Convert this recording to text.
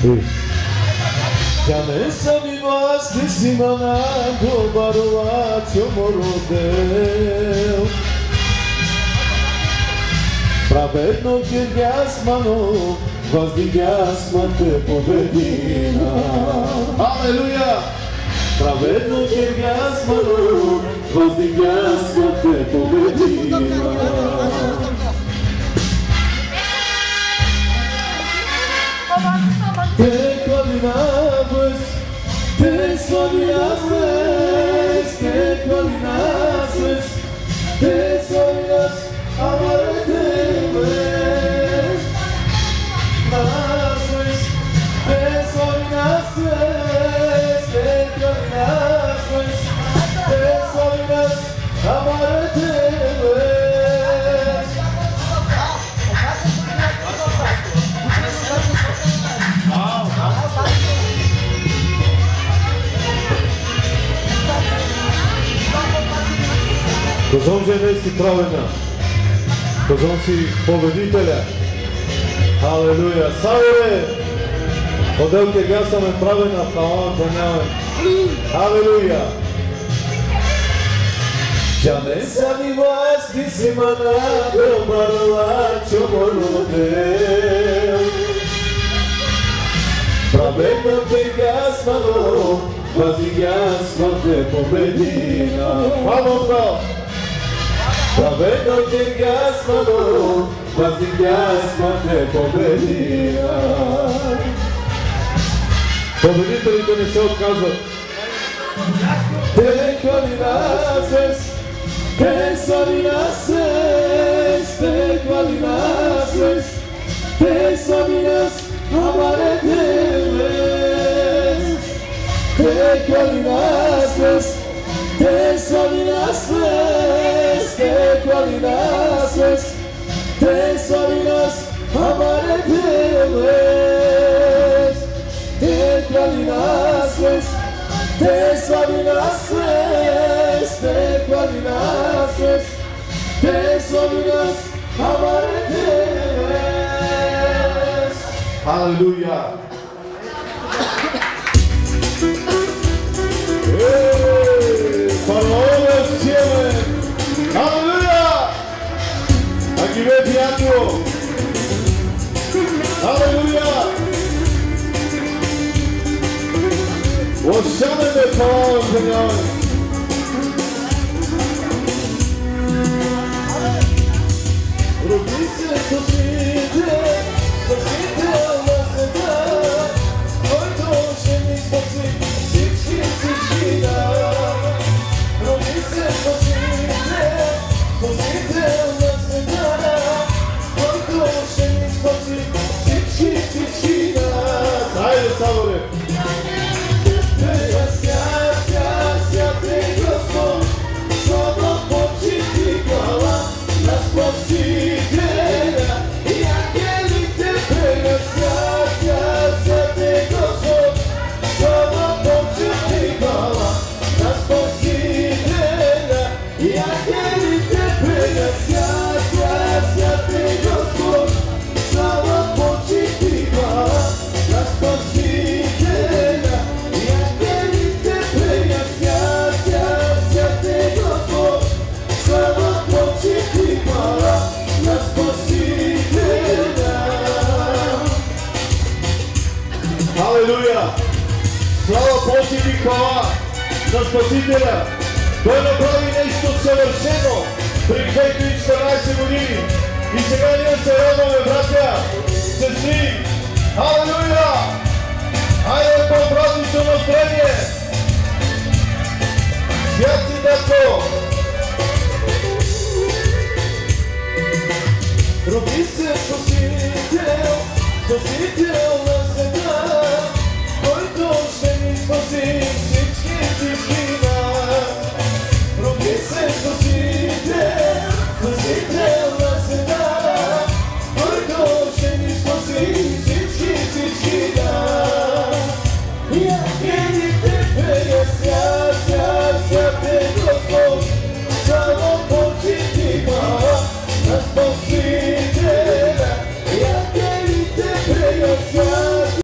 Tja ne sam i vas, ti si mana gobarovačo morodel. Pravednog jer jasmano, vazdig jasma te pobedina. Aleluja! Pravednog jer jasmano, vazdig jasma te pobedina. Te hvali nas, te slavi nas, te hvali nas, te slavi nas, amare tebe. Nas, te slavi nas, te hvali nas, te slavi nas, amare tebe. Kroz on žene si pravedna, kroz on si pobeditelja. Halleluja. Savore, odelke ga sam je pravedna, pa on ponjave. Halleluja. Ja ne sam i vas, ti si mana gobarovačo morodel. Pravedno te gasmano, vazdig jasma te pobedina. Vamos bravo! Pravedno te gasmano, vazdig jasma te pobedina. Pobeditelите не се отказват. Те hvali nas, te slavi nas, te hvali nas, te slavi nas, amare tebe. Te hvali nas, te slavi nas, te hvali nas, te slavi nas, amare tebe. Te hvali nas, te slavi nas, te hvali nas, te slavi nas, amare tebe. Halleluja. Paroles ciele. Halleluja. Aquí ve teatro. Halleluja. Oszczędne paroles, Señor. Robicie to święte, to święte laseta. Oj to się mi spocy, święty świna. Robicie to święte laseta. Oj to się mi spocy, święty świna. Dajcie sabory. Слава Божия и хвала на Спасителя. Той направи нещо съвършено при 2014 години. И сега ние се радваме, братя, сестри. Халелуя! Хайде по-празнично настроение. Свят си, татко! Роби се Спасител, Спасител.